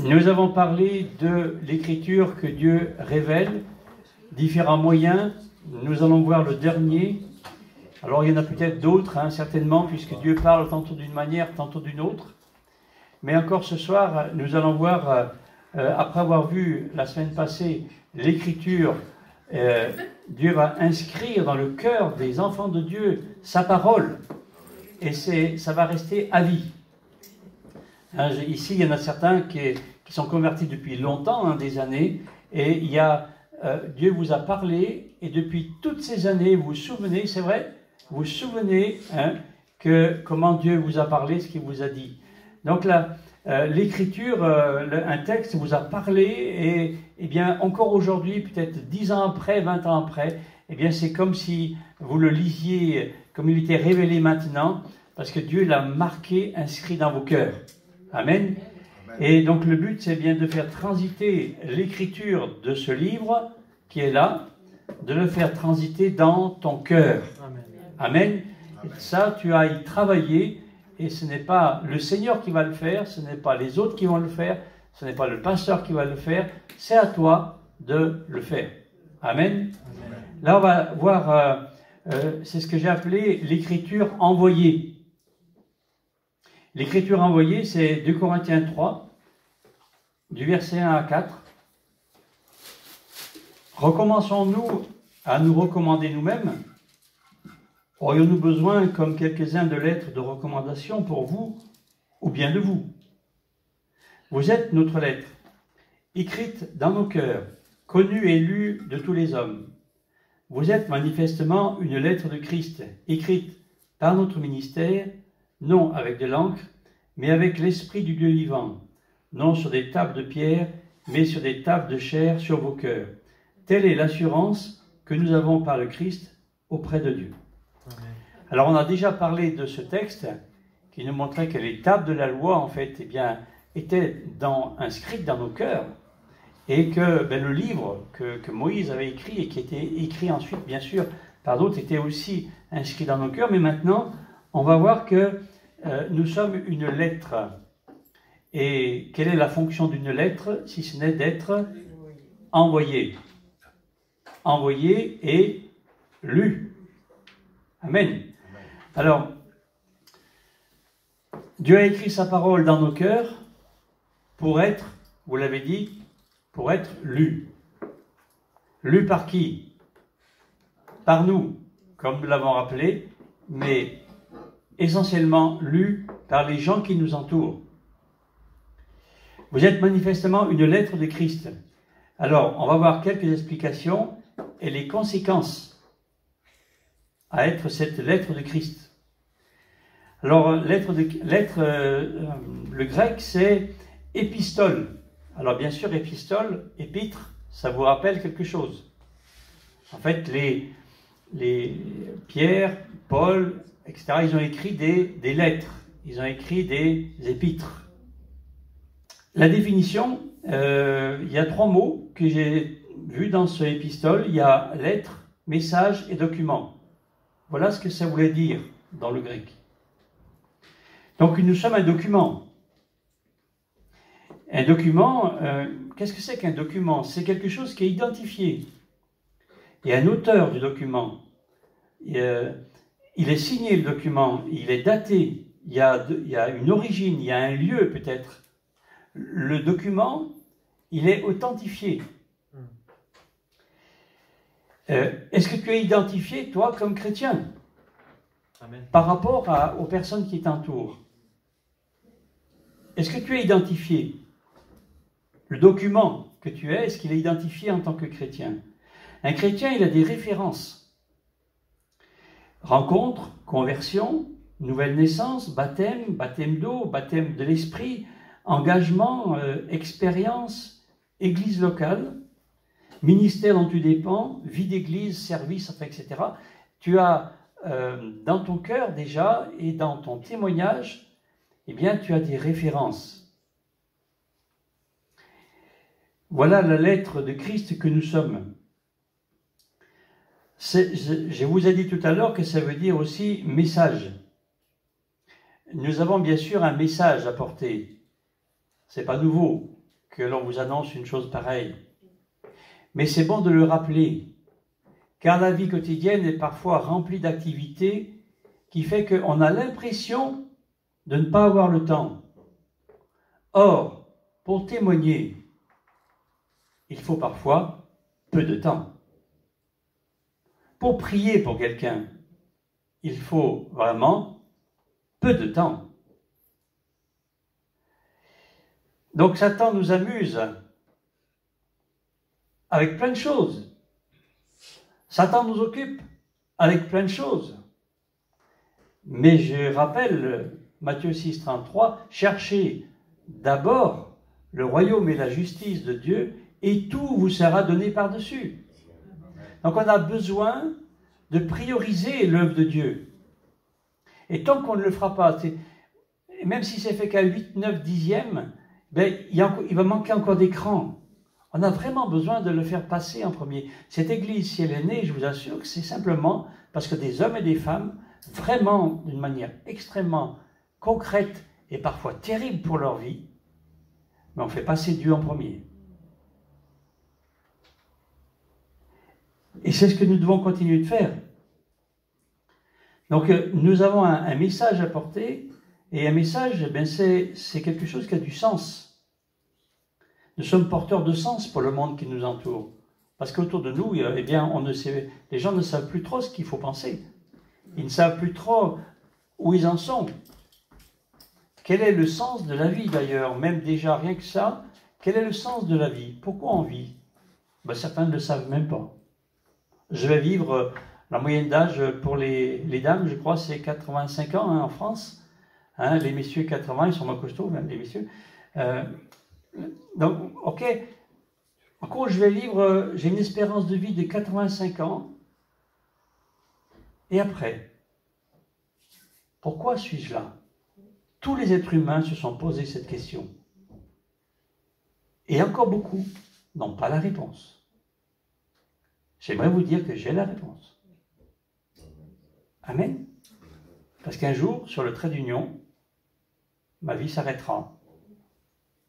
Nous avons parlé de l'écriture que Dieu révèle, différents moyens. Nous allons voir le dernier. Alors il y en a peut-être d'autres, certainement, puisque Dieu parle tantôt d'une manière, tantôt d'une autre. Mais encore ce soir, nous allons voir, après avoir vu la semaine passée l'écriture, Dieu va inscrire dans le cœur des enfants de Dieu sa parole. Et ça va rester à vie. Ici, il y en a certains qui sont convertis depuis longtemps, des années, et Dieu vous a parlé, et depuis toutes ces années, vous vous souvenez, c'est vrai, vous vous souvenez comment Dieu vous a parlé, ce qu'il vous a dit. Donc là, l'écriture, un texte vous a parlé, et bien encore aujourd'hui, peut-être 10 ans après, 20 ans après, eh bien c'est comme si vous le lisiez, comme il était révélé maintenant, parce que Dieu l'a marqué, inscrit dans vos cœurs. Amen. Et donc le but, c'est bien de faire transiter l'écriture de ce livre qui est là, de le faire transiter dans ton cœur. Amen. Et ça, tu as à y travailler, et ce n'est pas le Seigneur qui va le faire, ce n'est pas les autres qui vont le faire, ce n'est pas le pasteur qui va le faire, c'est à toi de le faire. Amen. Là, on va voir, c'est ce que j'ai appelé l'écriture envoyée. L'écriture envoyée, c'est 2 Corinthiens 3, du verset 1 à 4. Recommençons-nous à nous recommander nous-mêmes? Aurions-nous besoin, comme quelques-uns, de lettres de recommandation pour vous, ou bien de vous? Vous êtes notre lettre, écrite dans nos cœurs, connue et lue de tous les hommes. Vous êtes manifestement une lettre de Christ, écrite par notre ministère, non avec de l'encre, mais avec l'esprit du Dieu vivant, non sur des tables de pierre, mais sur des tables de chair sur vos cœurs. Telle est l'assurance que nous avons par le Christ auprès de Dieu. Amen. Alors on a déjà parlé de ce texte qui nous montrait que les tables de la loi, en fait, étaient inscrites dans nos cœurs, et que le livre que Moïse avait écrit, et qui était écrit ensuite, bien sûr, par d'autres, était aussi inscrit dans nos cœurs. Mais maintenant, on va voir que nous sommes une lettre. Et quelle est la fonction d'une lettre, si ce n'est d'être envoyée? Envoyée et lue. Amen. Alors, Dieu a écrit sa parole dans nos cœurs pour être, vous l'avez dit, pour être lue. Lue par qui? Par nous, comme nous l'avons rappelé, mais essentiellement lu par les gens qui nous entourent. Vous êtes manifestement une lettre de Christ. Alors, on va voir quelques explications et les conséquences à être cette lettre de Christ. Alors, le grec, c'est épistole. Alors, bien sûr, épistole, épître, ça vous rappelle quelque chose. En fait, les Pierre, Paul, etc., ils ont écrit des lettres, ils ont écrit des épîtres. La définition, il y a 3 mots que j'ai vus dans ce épistole. Il y a lettre, message et document. Voilà ce que ça voulait dire dans le grec. Donc nous sommes un document. Un document, qu'est-ce que c'est qu'un document? C'est quelque chose qui est identifié. Il y a un auteur du document. Il est signé, le document, il est daté, il y a une origine, il y a un lieu peut-être. Le document, il est authentifié. Est-ce que tu es identifié, toi, comme chrétien? Amen. Par rapport aux personnes qui t'entourent? Est-ce que tu es identifié? Le document que tu es, est-ce qu'il est identifié en tant que chrétien? Un chrétien, il a des références. Rencontre, conversion, nouvelle naissance, baptême d'eau, baptême de l'esprit, engagement, expérience, église locale, ministère dont tu dépends, vie d'église, service, etc. Tu as dans ton cœur déjà et dans ton témoignage, eh bien, tu as des références. Voilà la lettre de Christ que nous sommes. Je vous ai dit tout à l'heure que ça veut dire aussi message. Nous avons bien sûr un message à porter. C'est pas nouveau. que l'on vous annonce une chose pareille. Mais c'est bon de le rappeler, car la vie quotidienne est parfois remplie d'activités qui fait qu'on a l'impression de ne pas avoir le temps. Or, pour témoigner, il faut parfois peu de temps. Pour prier pour quelqu'un, il faut vraiment peu de temps. Donc Satan nous amuse avec plein de choses. Satan nous occupe avec plein de choses. Mais je rappelle Matthieu 6, 33, cherchez d'abord le royaume et la justice de Dieu et tout vous sera donné par-dessus. Donc on a besoin de prioriser l'œuvre de Dieu. Et tant qu'on ne le fera pas, même si c'est fait qu'à 8, 9, 10e, il va manquer encore d'écran. On a vraiment besoin de le faire passer en premier. Cette église, si elle est née, je vous assure que c'est simplement parce que des hommes et des femmes, vraiment d'une manière extrêmement concrète et parfois terrible pour leur vie, mais on fait passer Dieu en premier. Et c'est ce que nous devons continuer de faire. Donc nous avons un message à porter, et un message, c'est quelque chose qui a du sens. Nous sommes porteurs de sens pour le monde qui nous entoure. Parce qu'autour de nous, les gens ne savent plus trop ce qu'il faut penser. Ils ne savent plus trop où ils en sont. Quel est le sens de la vie d'ailleurs? Même déjà, rien que ça, quel est le sens de la vie? Pourquoi on vit? Certains ne le savent même pas. Je vais vivre, la moyenne d'âge pour les dames, je crois, c'est 85 ans en France. Les messieurs 80, ils sont moins costauds, même les messieurs. Donc, ok. Encore, je vais vivre, j'ai une espérance de vie de 85 ans. Et après, pourquoi suis-je là? Tous les êtres humains se sont posés cette question. Et encore beaucoup n'ont pas la réponse. J'aimerais vous dire que j'ai la réponse. Amen. Parce qu'un jour, sur le trait d'union, ma vie s'arrêtera.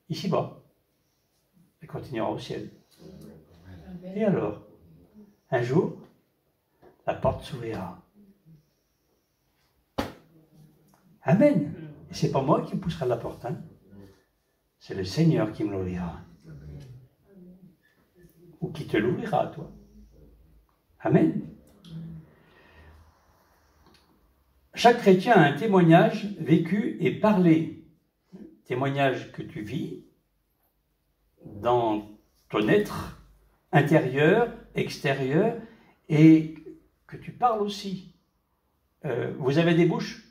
Ici-bas. Elle continuera au ciel. Et alors, un jour, la porte s'ouvrira. Amen. Et c'est pas moi qui me poussera la porte. C'est le Seigneur qui me l'ouvrira. Ou qui te l'ouvrira, toi. Amen. Chaque chrétien a un témoignage vécu et parlé. Témoignage que tu vis dans ton être intérieur, extérieur, et que tu parles aussi. Vous avez des bouches?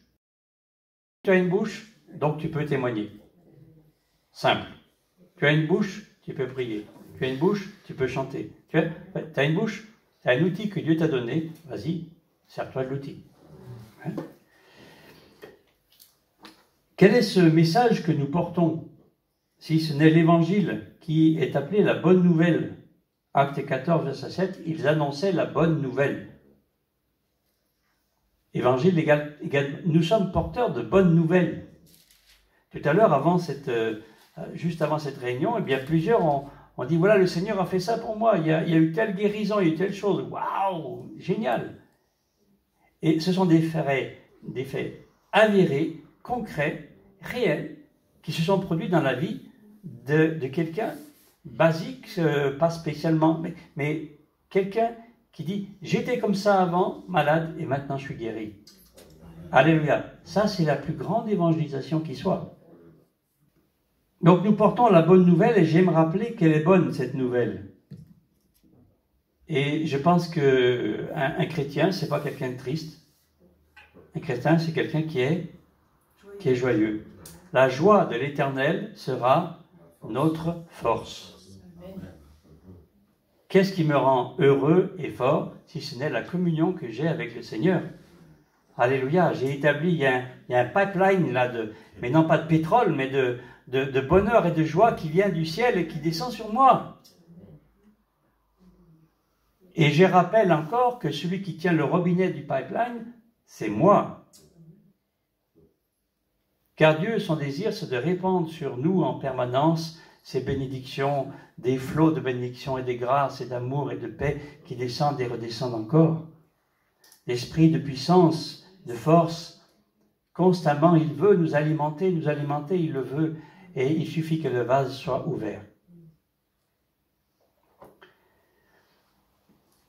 Tu as une bouche, donc tu peux témoigner. Simple. Tu as une bouche, tu peux prier. Tu as une bouche, tu peux chanter. Tu as une bouche, tu as un outil que Dieu t'a donné, vas-y, sers-toi de l'outil. Quel est ce message que nous portons, si ce n'est l'évangile qui est appelé la bonne nouvelle? Acte 14, verset 7, ils annonçaient la bonne nouvelle. Évangile égale, nous sommes porteurs de bonnes nouvelles. Tout à l'heure, juste avant cette réunion, plusieurs ont dit, voilà, le Seigneur a fait ça pour moi, il y a eu telle guérison, il y a eu telle chose, waouh, génial. Et ce sont des faits avérés, concrets, réels, qui se sont produits dans la vie de quelqu'un, basique, pas spécialement, mais quelqu'un qui dit « J'étais comme ça avant, malade, et maintenant je suis guéri. » Alléluia. Ça, c'est la plus grande évangélisation qui soit. Donc nous portons la bonne nouvelle, et j'aime rappeler qu'elle est bonne, cette nouvelle. Et je pense qu'un chrétien, c'est pas quelqu'un de triste. Un chrétien, c'est quelqu'un qui est joyeux. La joie de l'Éternel sera notre force. Qu'est-ce qui me rend heureux et fort, si ce n'est la communion que j'ai avec le Seigneur? Alléluia, j'ai établi, il y a un pipeline là, mais non pas de pétrole, mais de bonheur et de joie qui vient du ciel et qui descend sur moi. Et je rappelle encore que celui qui tient le robinet du pipeline, c'est moi. Car Dieu, son désir, c'est de répandre sur nous en permanence ces bénédictions, des flots de bénédictions et de grâce et d'amour et de paix qui descendent et redescendent encore. L'esprit de puissance, de force, constamment, il veut nous alimenter, il le veut, et il suffit que le vase soit ouvert.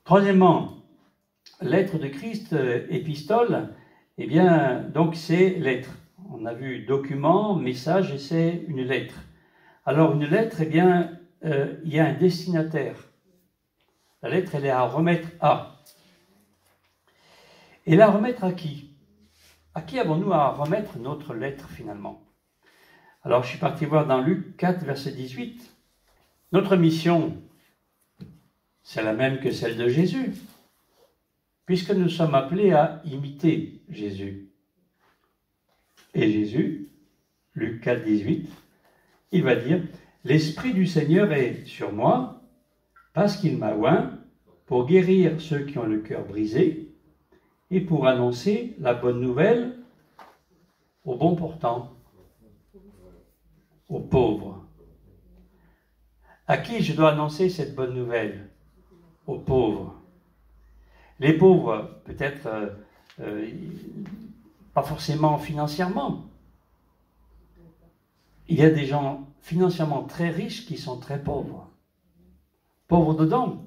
Troisièmement, l'être de Christ, épistole, eh bien, donc c'est lettre. On a vu document, message, et c'est une lettre. Alors, une lettre, eh bien, il y a un destinataire. La lettre, elle est à remettre à. Et la remettre à qui? À qui avons-nous à remettre notre lettre, finalement? Alors, je suis parti voir dans Luc 4, verset 18. Notre mission, c'est la même que celle de Jésus, puisque nous sommes appelés à imiter Jésus. Et Jésus, Luc 4, 18, il va dire « L'Esprit du Seigneur est sur moi, parce qu'il m'a oint pour guérir ceux qui ont le cœur brisé et pour annoncer la bonne nouvelle aux bons portants, aux pauvres. » À qui je dois annoncer cette bonne nouvelle? Aux pauvres. Les pauvres, peut-être pas forcément financièrement. Il y a des gens financièrement très riches qui sont très pauvres. Pauvres dedans.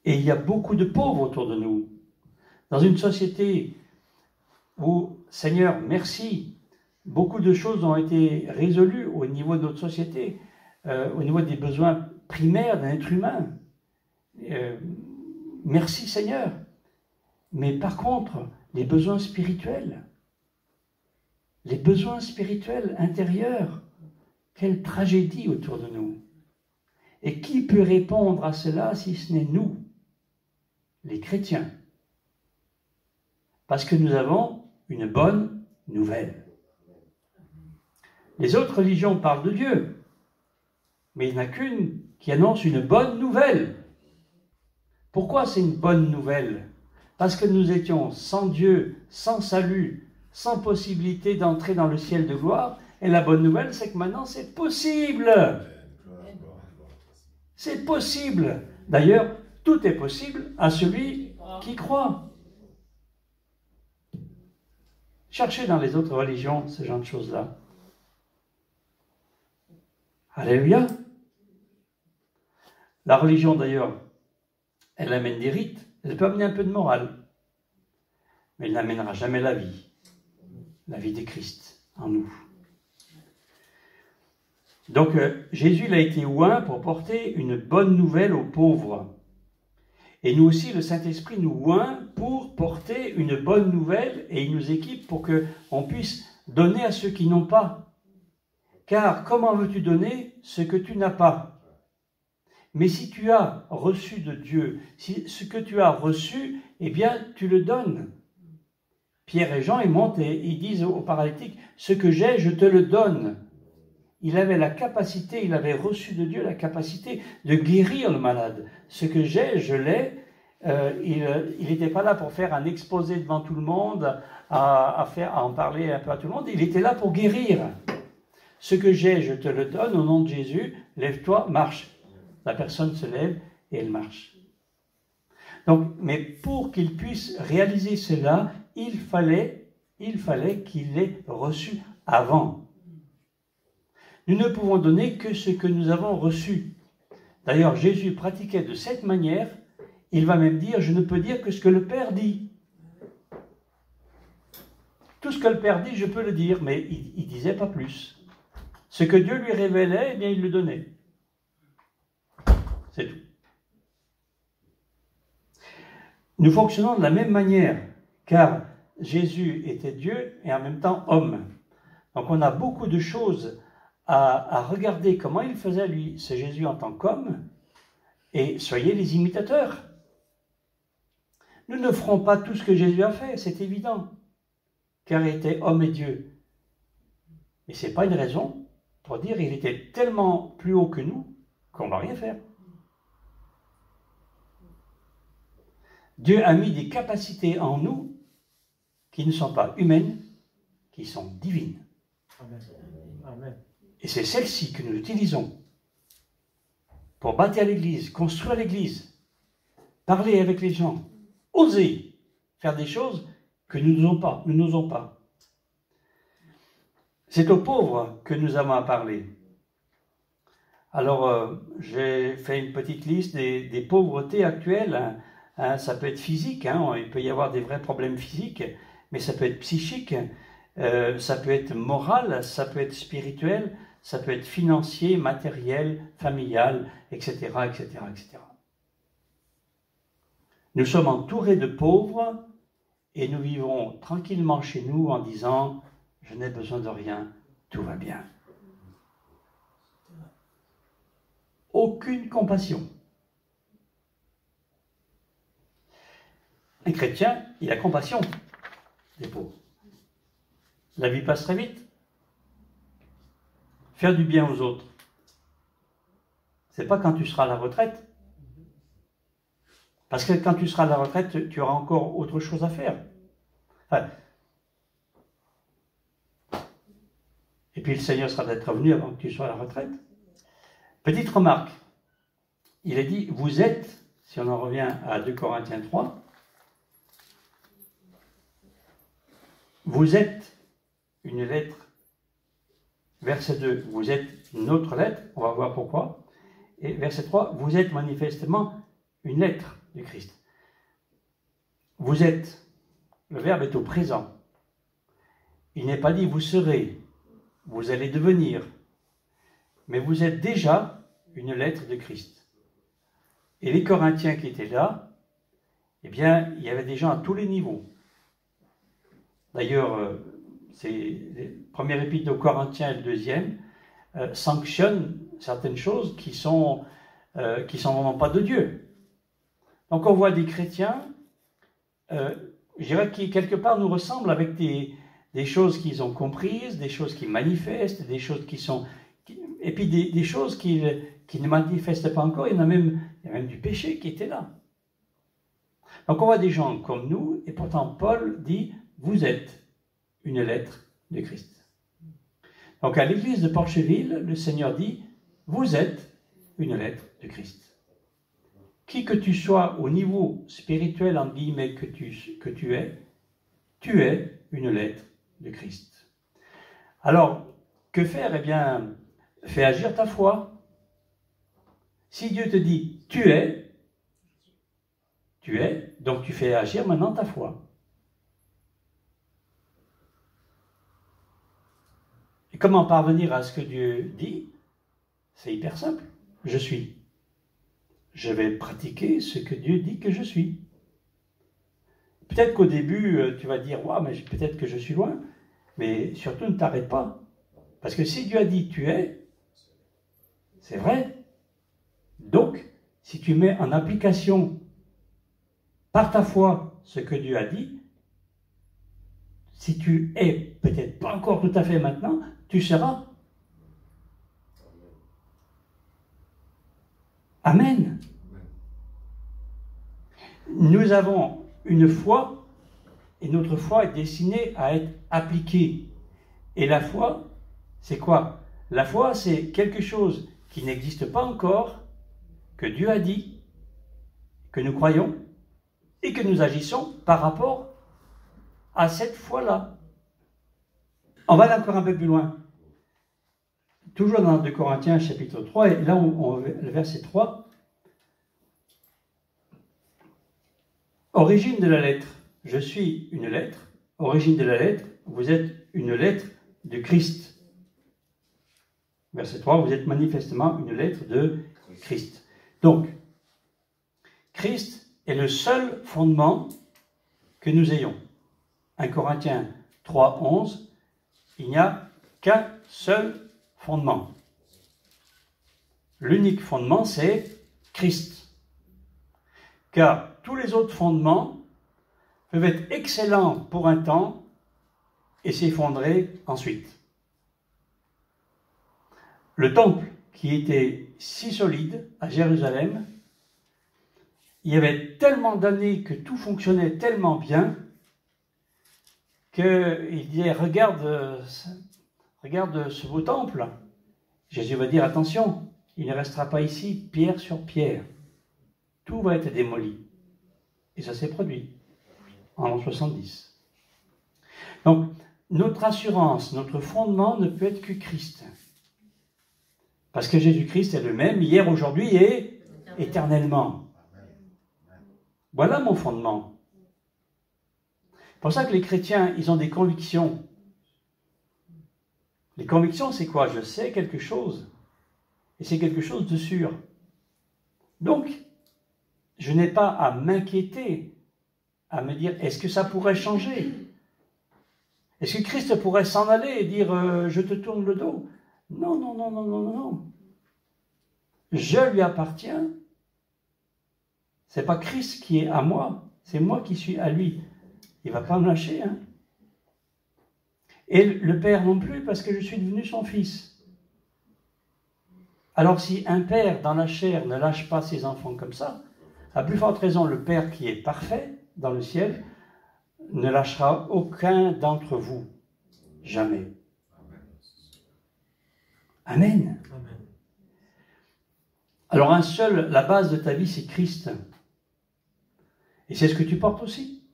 Et il y a beaucoup de pauvres autour de nous. Dans une société où, Seigneur, merci, beaucoup de choses ont été résolues au niveau de notre société, au niveau des besoins primaires d'un être humain. Merci Seigneur. Mais par contre, les besoins spirituels intérieurs, quelle tragédie autour de nous. Et qui peut répondre à cela si ce n'est nous, les chrétiens? Parce que nous avons une bonne nouvelle. Les autres religions parlent de Dieu, mais il n'y en a qu'une qui annonce une bonne nouvelle. Pourquoi c'est une bonne nouvelle? Parce que nous étions sans Dieu, sans salut, sans possibilité d'entrer dans le ciel de gloire. Et la bonne nouvelle, c'est que maintenant, c'est possible. C'est possible. D'ailleurs, tout est possible à celui qui croit. Cherchez dans les autres religions ce genre de choses-là. Alléluia. La religion, d'ailleurs, elle amène des rites, elle peut amener un peu de morale, mais elle n'amènera jamais la vie de Christ en nous. Donc, Jésus il a été oint pour porter une bonne nouvelle aux pauvres. Et nous aussi, le Saint-Esprit nous oint pour porter une bonne nouvelle et il nous équipe pour qu'on puisse donner à ceux qui n'ont pas. Car comment veux-tu donner ce que tu n'as pas? Mais si tu as reçu de Dieu, si ce que tu as reçu, eh bien, tu le donnes. Pierre et Jean, ils montent et ils disent au paralytique, « Ce que j'ai, je te le donne. » Il avait la capacité, il avait reçu de Dieu la capacité de guérir le malade. Ce que j'ai, je l'ai. Il n'était pas là pour faire un exposé devant tout le monde, à en parler un peu à tout le monde. Il était là pour guérir. Ce que j'ai, je te le donne au nom de Jésus. Lève-toi, marche. La personne se lève et elle marche. Donc, mais pour qu'il puisse réaliser cela, il fallait qu'il l'ait reçu avant. Nous ne pouvons donner que ce que nous avons reçu. D'ailleurs, Jésus pratiquait de cette manière. Il va même dire, je ne peux dire que ce que le Père dit. Tout ce que le Père dit, je peux le dire, mais il ne disait pas plus. Ce que Dieu lui révélait, eh bien, il le donnait. C'est tout. Nous fonctionnons de la même manière, car Jésus était Dieu et en même temps homme. Donc on a beaucoup de choses à regarder comment il faisait lui, ce Jésus en tant qu'homme, et soyez les imitateurs. Nous ne ferons pas tout ce que Jésus a fait, c'est évident, car il était homme et Dieu. Mais ce n'est pas une raison pour dire qu'il était tellement plus haut que nous qu'on ne va rien faire. Dieu a mis des capacités en nous qui ne sont pas humaines, qui sont divines. Amen. Amen. Et c'est celle-ci que nous utilisons pour bâtir l'Église, construire l'Église, parler avec les gens, oser faire des choses que nous n'osons pas. C'est aux pauvres que nous avons à parler. Alors, j'ai fait une petite liste des pauvretés actuelles. Ça peut être physique, il peut y avoir des vrais problèmes physiques, mais ça peut être psychique, ça peut être moral, ça peut être spirituel, ça peut être financier, matériel, familial, etc., etc., etc. Nous sommes entourés de pauvres et nous vivons tranquillement chez nous en disant « Je n'ai besoin de rien, tout va bien ». Aucune compassion. Un chrétien, il a compassion des pauvres. La vie passe très vite. Faire du bien aux autres, c'est pas quand tu seras à la retraite. Parce que quand tu seras à la retraite, tu auras encore autre chose à faire. Enfin, et puis le Seigneur sera peut-être revenu avant que tu sois à la retraite. Petite remarque, il est dit, vous êtes, si on en revient à 2 Corinthiens 3, vous êtes une lettre, verset 2, vous êtes une autre lettre, on va voir pourquoi, et verset 3, vous êtes manifestement une lettre du Christ. Vous êtes, le verbe est au présent. Il n'est pas dit vous serez, vous allez devenir, mais vous êtes déjà une lettre de Christ. Et les Corinthiens qui étaient là, eh bien, il y avait des gens à tous les niveaux. D'ailleurs, c'est le premier épître aux Corinthiens et le deuxième sanctionnent certaines choses qui sont vraiment pas de Dieu. Donc on voit des chrétiens, je dirais, qui quelque part nous ressemblent avec des choses qu'ils ont comprises, des choses qui manifestent, des choses qui sont... et puis des choses qui ne manifestent pas encore. Il y a même du péché qui était là. Donc on voit des gens comme nous, et pourtant Paul dit, vous êtes une lettre de Christ. Donc à l'église de Porcheville, le Seigneur dit, vous êtes une lettre de Christ. Qui que tu sois au niveau spirituel, en guillemets, que tu es une lettre de Christ. Alors, que faire? Eh bien, fais agir ta foi. Si Dieu te dit, tu es, donc tu fais agir maintenant ta foi. Et comment parvenir à ce que Dieu dit? C'est hyper simple. Je suis. Je vais pratiquer ce que Dieu dit que je suis. Peut-être qu'au début, tu vas dire, ouais, mais peut-être que je suis loin, mais surtout ne t'arrête pas. Parce que si Dieu a dit tu es, c'est vrai. Donc, si tu mets en application par ta foi ce que Dieu a dit, si tu es peut-être pas encore tout à fait maintenant, tu seras. Amen. Nous avons une foi, et notre foi est destinée à être appliquée. Et la foi, c'est quoi? La foi, c'est quelque chose qui n'existe pas encore, que Dieu a dit, que nous croyons, et que nous agissons par rapport à cette foi-là. On va aller encore un peu plus loin. Toujours dans 2 Corinthiens chapitre 3, et là, le verset 3. Origine de la lettre, je suis une lettre. Origine de la lettre, vous êtes une lettre de Christ. Verset 3, vous êtes manifestement une lettre de Christ. Donc, Christ est le seul fondement que nous ayons. 1 Corinthiens 3, 11, il n'y a qu'un seul fondement. L'unique fondement, c'est Christ. Car tous les autres fondements peuvent être excellents pour un temps et s'effondrer ensuite. Le temple, qui était si solide à Jérusalem, il y avait tellement d'années que tout fonctionnait tellement bien qu'il disait, regarde ce beau temple, Jésus va dire, attention, il ne restera pas ici pierre sur pierre. Tout va être démoli. Et ça s'est produit en l'an 70. Donc, notre assurance, notre fondement ne peut être que Christ. Parce que Jésus-Christ est le même hier, aujourd'hui et éternellement. Voilà mon fondement. C'est pour ça que les chrétiens, ils ont des convictions. Les convictions, c'est quoi? Je sais quelque chose. Et c'est quelque chose de sûr. Donc, je n'ai pas à m'inquiéter, à me dire, est-ce que ça pourrait changer? Est-ce que Christ pourrait s'en aller et dire, je te tourne le dos? Non, non, non, non, non, non. Je lui appartiens. C'est pas Christ qui est à moi, c'est moi qui suis à lui. Il ne va pas me lâcher. Hein. Et le Père non plus, parce que je suis devenu son fils. Alors si un père dans la chair ne lâche pas ses enfants comme ça, à plus forte raison, le Père qui est parfait dans le ciel ne lâchera aucun d'entre vous. Jamais. Amen. Amen. Alors la base de ta vie, c'est Christ. Et c'est ce que tu portes aussi.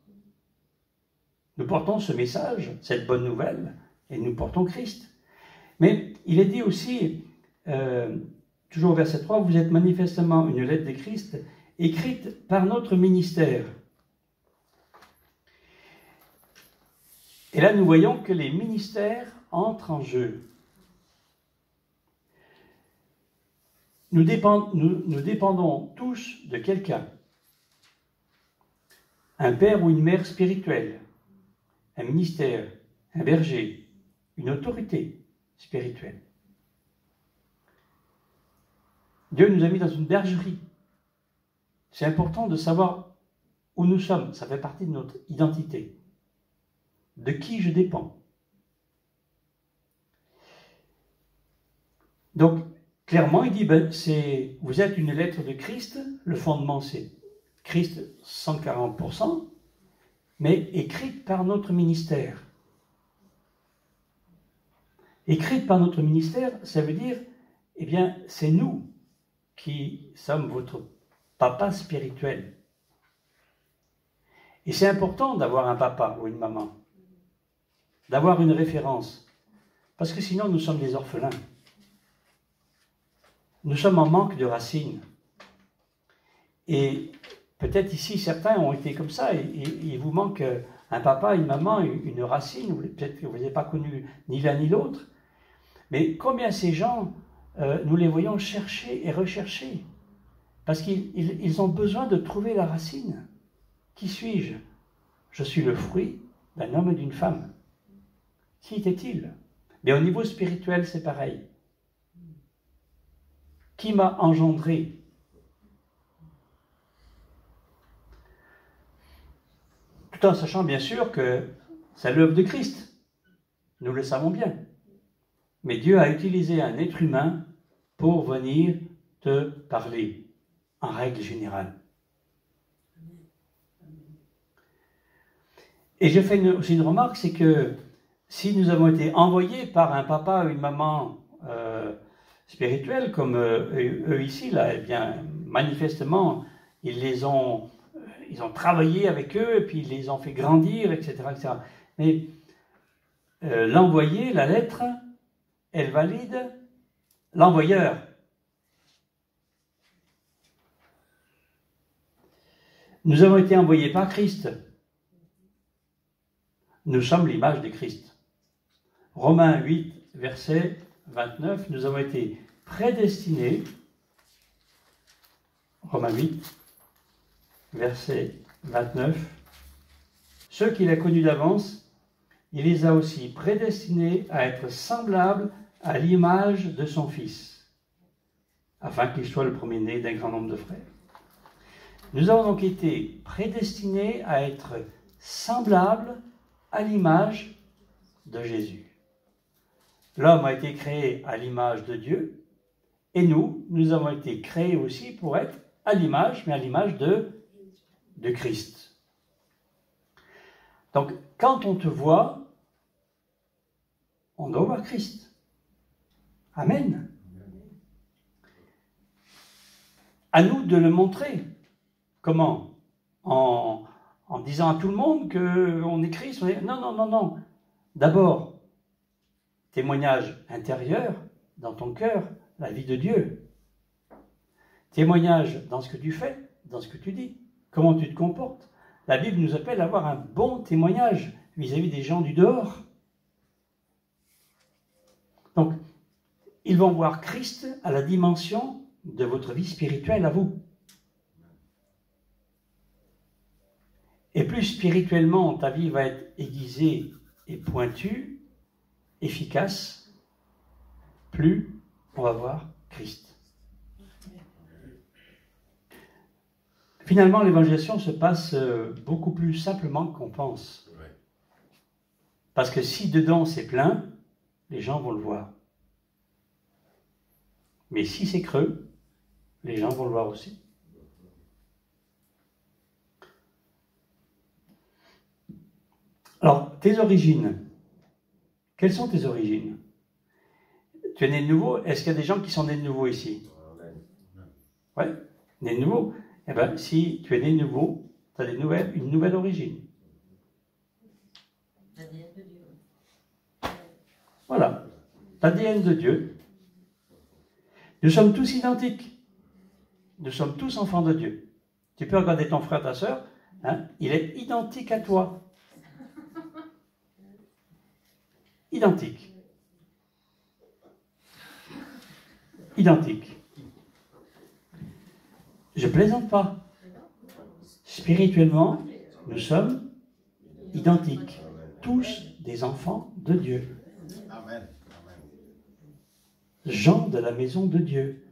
Nous portons ce message, cette bonne nouvelle, et nous portons Christ. Mais il est dit aussi, toujours au verset 3, vous êtes manifestement une lettre de Christ, écrite par notre ministère. Et là, nous voyons que les ministères entrent en jeu. Nous dépendons tous de quelqu'un. Un père ou une mère spirituelle, un ministère, un berger, une autorité spirituelle. Dieu nous a mis dans une bergerie. C'est important de savoir où nous sommes. Ça fait partie de notre identité. De qui je dépends. Donc, clairement, il dit, vous êtes une lettre de Christ, le fondement c'est Christ 140%, mais écrite par notre ministère. Écrite par notre ministère, ça veut dire, eh bien, c'est nous qui sommes votre papa spirituel. Et c'est important d'avoir un papa ou une maman, d'avoir une référence, parce que sinon nous sommes des orphelins. Nous sommes en manque de racines. Et peut-être ici, certains ont été comme ça, et il vous manque un papa, une maman, une racine, ou peut-être que vous n'avez pas connu ni l'un ni l'autre. Mais combien ces gens, nous les voyons chercher et rechercher, parce qu'ils ont besoin de trouver la racine. Qui suis-je? Je suis le fruit d'un homme et d'une femme. Qui était-il? Mais au niveau spirituel, c'est pareil. Qui m'a engendré? Tout en sachant bien sûr que c'est l'œuvre de Christ. Nous le savons bien. Mais Dieu a utilisé un être humain pour venir te parler, en règle générale. Et je fais aussi une remarque, c'est que si nous avons été envoyés par un papa ou une maman spirituels, comme eux ici, là, eh bien, manifestement, ils ont travaillé avec eux, et puis ils les ont fait grandir, etc. etc. Mais l'envoyé, la lettre, elle valide l'envoyeur. Nous avons été envoyés par Christ. Nous sommes l'image de Christ. Romains 8, verset 29, nous avons été prédestinés, Romains 8, verset 29, ceux qu'il a connus d'avance, il les a aussi prédestinés à être semblables à l'image de son Fils, afin qu'il soit le premier-né d'un grand nombre de frères. Nous avons donc été prédestinés à être semblables à l'image de Jésus. L'homme a été créé à l'image de Dieu, et nous avons été créés aussi pour être à l'image, mais à l'image de Christ. Donc, quand on te voit, on doit voir Christ. Amen. À nous de le montrer. Comment? En disant à tout le monde qu'on est Christ. Non, non, non, non. D'abord, témoignage intérieur dans ton cœur, la vie de Dieu. Témoignage dans ce que tu fais, dans ce que tu dis, comment tu te comportes. La Bible nous appelle à avoir un bon témoignage vis-à-vis des gens du dehors. Donc, ils vont voir Christ à la dimension de votre vie spirituelle à vous. Et plus spirituellement ta vie va être aiguisée et pointue, efficace, plus on va voir Christ. Finalement, l'évangélisation se passe beaucoup plus simplement qu'on pense. Parce que si dedans c'est plein, les gens vont le voir. Mais si c'est creux, les gens vont le voir aussi. Alors, tes origines. Quelles sont tes origines? Tu es né de nouveau? Est-ce qu'il y a des gens qui sont nés de nouveau ici? Oui, né de nouveau. Eh bien, si tu es né de nouveau, tu as une nouvelle origine. L'ADN de Dieu. Voilà, l'ADN de Dieu. Nous sommes tous identiques. Nous sommes tous enfants de Dieu. Tu peux regarder ton frère, ta soeur, hein, il est identique à toi. Identique. Identique. Je plaisante pas. Spirituellement, nous sommes identiques. Tous des enfants de Dieu. Amen. Gens de la maison de Dieu.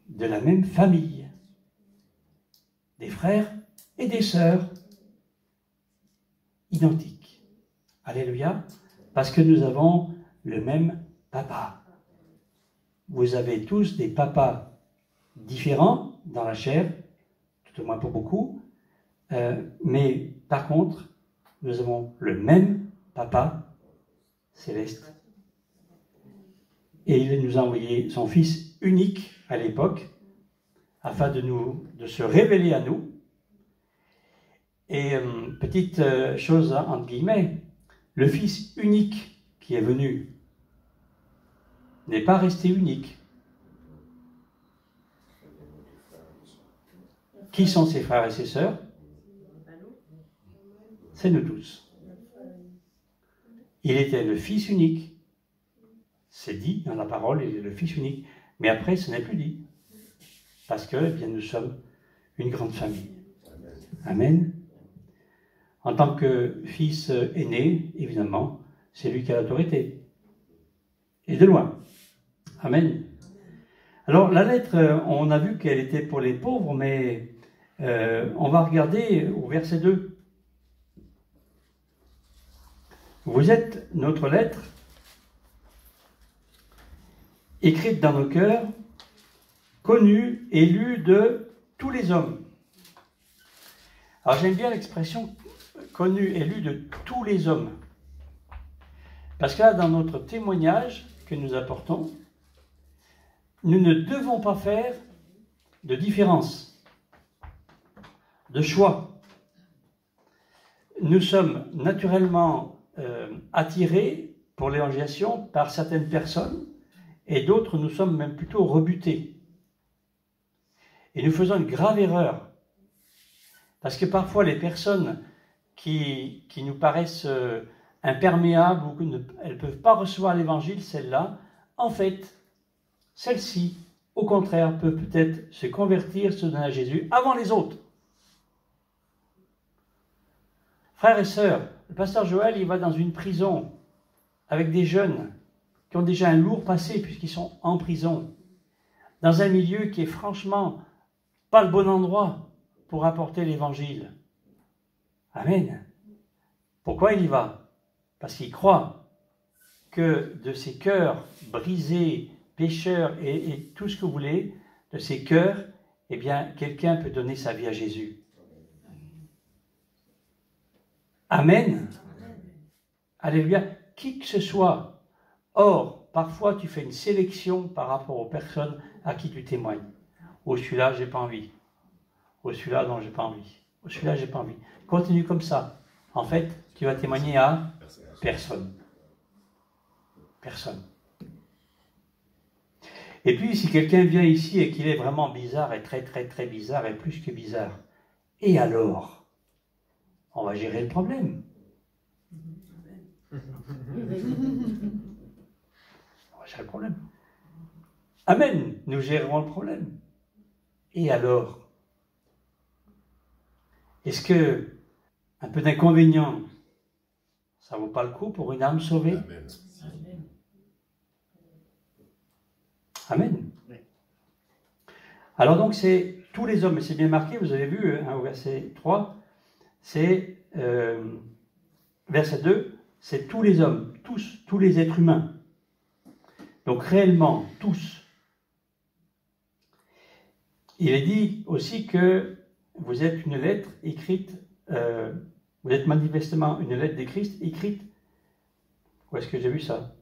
De la même famille. Des frères et des sœurs. Identiques. Alléluia. Parce que nous avons le même papa. Vous avez tous des papas différents dans la chair, tout au moins pour beaucoup, mais par contre, nous avons le même papa céleste. Et il nous a envoyé son Fils unique à l'époque, afin de se révéler à nous. Et petite chose, hein, entre guillemets, le Fils unique qui est venu n'est pas resté unique. Qui sont ses frères et ses sœurs? C'est nous tous. Il était le Fils unique. C'est dit dans la parole, il est le Fils unique. Mais après, ce n'est plus dit. Parce que, eh bien, nous sommes une grande famille. Amen. En tant que fils aîné, évidemment, c'est lui qui a l'autorité. Et de loin. Amen. Alors, la lettre, on a vu qu'elle était pour les pauvres, mais on va regarder au verset 2. Vous êtes notre lettre, écrite dans nos cœurs, connue et lue de tous les hommes. Alors, j'aime bien l'expression connue et lue de tous les hommes. Parce que là, dans notre témoignage que nous apportons, nous ne devons pas faire de différence, de choix. Nous sommes naturellement attirés pour l'évangélisation par certaines personnes et d'autres, nous sommes même plutôt rebutés. Et nous faisons une grave erreur. Parce que parfois, les personnes qui nous paraissent imperméables ou elles ne peuvent pas recevoir l'évangile, celles-là, en fait, celles-ci, au contraire, peuvent peut-être se convertir, se donner à Jésus avant les autres. Frères et sœurs, le pasteur Joël, il va dans une prison avec des jeunes qui ont déjà un lourd passé puisqu'ils sont en prison, dans un milieu qui est franchement pas le bon endroit pour apporter l'évangile. Amen. Pourquoi il y va? Parce qu'il croit que de ces cœurs brisés, pécheurs et tout ce que vous voulez, de ces cœurs, eh bien, quelqu'un peut donner sa vie à Jésus. Amen. Alléluia. Qui que ce soit, Or, parfois, tu fais une sélection par rapport aux personnes à qui tu témoignes. Oh, celui-là, j'ai pas envie. Oh, celui-là, non, j'ai pas envie. Oh, celui-là, j'ai pas envie. Continue comme ça. En fait, tu vas témoigner à personne. Personne. Et puis, si quelqu'un vient ici et qu'il est vraiment bizarre, et très, très, très bizarre, et plus que bizarre, et alors, on va gérer le problème. On va gérer le problème. Amen, nous gérerons le problème. Et alors, est-ce que un peu d'inconvénient, ça vaut pas le coup pour une âme sauvée? Amen. Amen. Alors donc c'est tous les hommes, et c'est bien marqué, vous avez vu hein, au verset 3, c'est verset 2, c'est tous les hommes, tous les êtres humains. Donc réellement, tous. Il est dit aussi que vous êtes une lettre écrite, vous êtes manifestement une lettre de Christ écrite, où est-ce que j'ai vu ça?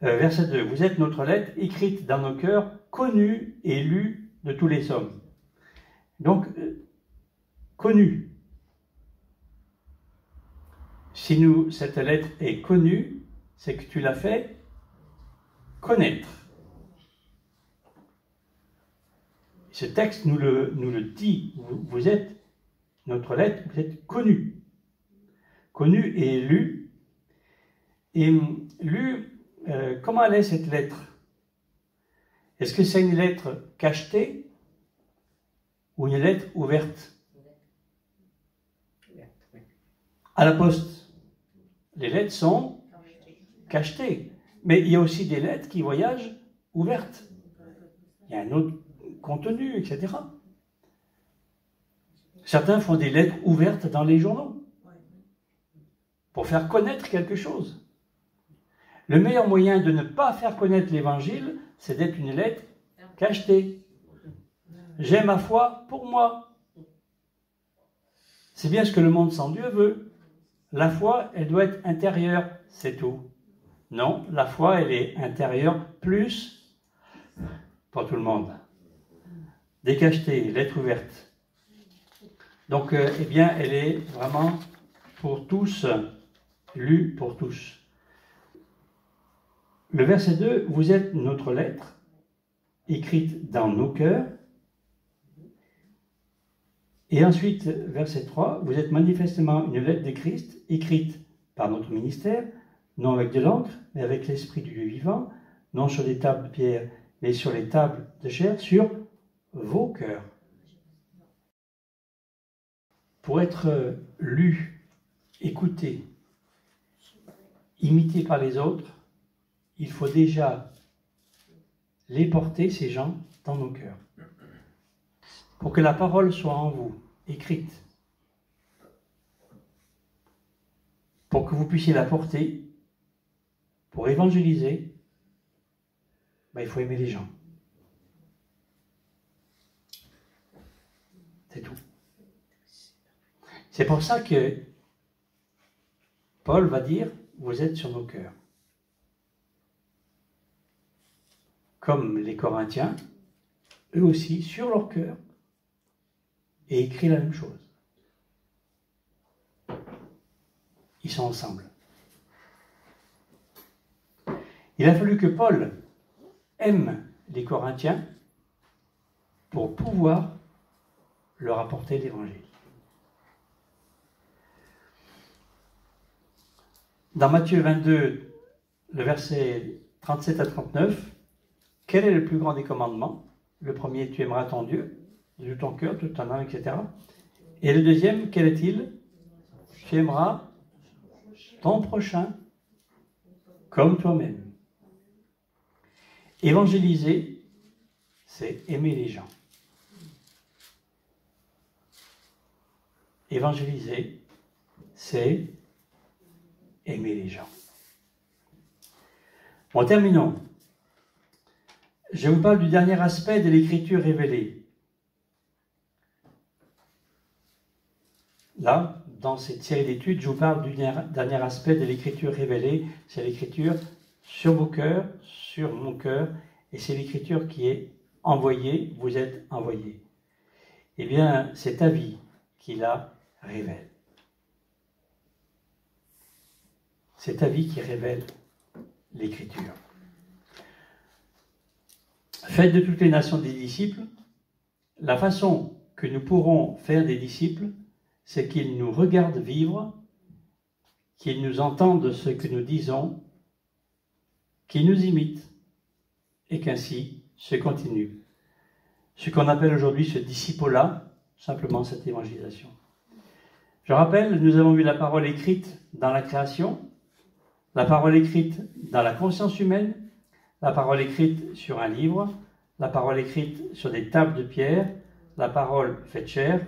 Verset 2, vous êtes notre lettre écrite dans nos cœurs, connue et lue de tous les hommes. Donc, connue. Si cette lettre est connue, c'est que tu l'as fait connaître. Ce texte nous le dit, vous êtes notre lettre, vous êtes connu. Connu et lu. Et lu, comment elle est cette lettre? Est-ce que c'est une lettre cachetée ou une lettre ouverte? À la poste, les lettres sont cachetées. Mais il y a aussi des lettres qui voyagent ouvertes. Il y a un autre contenu, etc. Certains font des lettres ouvertes dans les journaux pour faire connaître quelque chose. Le meilleur moyen de ne pas faire connaître l'évangile, c'est d'être une lettre cachetée. J'ai ma foi pour moi. C'est bien ce que le monde sans Dieu veut. La foi, elle doit être intérieure, c'est tout. Non, la foi, elle est intérieure plus pour tout le monde. Décachetée, lettre ouverte. Donc, eh bien, elle est vraiment pour tous, lue pour tous. Le verset 2, vous êtes notre lettre, écrite dans nos cœurs. Et ensuite, verset 3, vous êtes manifestement une lettre de Christ, écrite par notre ministère, non avec de l'encre, mais avec l'esprit du Dieu vivant, non sur des tables de pierre, mais sur les tables de chair, sur vos cœurs. Pour être lu, écouté, imité par les autres, il faut déjà les porter, ces gens, dans nos cœurs. Pour que la parole soit en vous, écrite. Pour que vous puissiez la porter, pour évangéliser, il faut aimer les gens. C'est tout. C'est pour ça que Paul va dire, vous êtes sur nos cœurs. Comme les Corinthiens, eux aussi, sur leur cœur, et écrit la même chose. Ils sont ensemble. Il a fallu que Paul aime les Corinthiens pour pouvoir leur apporter l'évangile. Dans Matthieu 22, le verset 37 à 39, quel est le plus grand des commandements? Le premier, tu aimeras ton Dieu, de tout ton cœur, toute ton âme, etc. Et le deuxième, quel est-il? Tu aimeras ton prochain comme toi-même. Évangéliser, c'est aimer les gens. Évangéliser, c'est aimer les gens. Bon, terminons. Je vous parle du dernier aspect de l'écriture révélée. Là, dans cette série d'études, je vous parle du dernier aspect de l'écriture révélée, c'est l'écriture sur vos cœurs, sur mon cœur, et c'est l'Écriture qui est envoyée, vous êtes envoyés. Eh bien, c'est ta vie qui la révèle. C'est ta vie qui révèle l'Écriture. Faites de toutes les nations des disciples. La façon que nous pourrons faire des disciples, c'est qu'ils nous regardent vivre, qu'ils nous entendent ce que nous disons, qu'ils nous imitent, et qu'ainsi se continue. Ce qu'on appelle aujourd'hui ce discipolat, simplement cette évangélisation. Je rappelle, nous avons vu la parole écrite dans la création, la parole écrite dans la conscience humaine, la parole écrite sur un livre, la parole écrite sur des tables de pierre, la parole faite chair,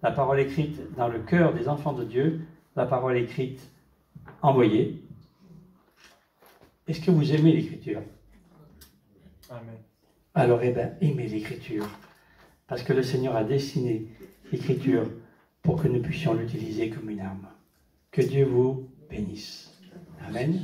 la parole écrite dans le cœur des enfants de Dieu, la parole écrite envoyée. Est-ce que vous aimez l'Écriture? Amen. Alors, aimez l'Écriture, parce que le Seigneur a dessiné l'Écriture pour que nous puissions l'utiliser comme une arme. Que Dieu vous bénisse. Amen.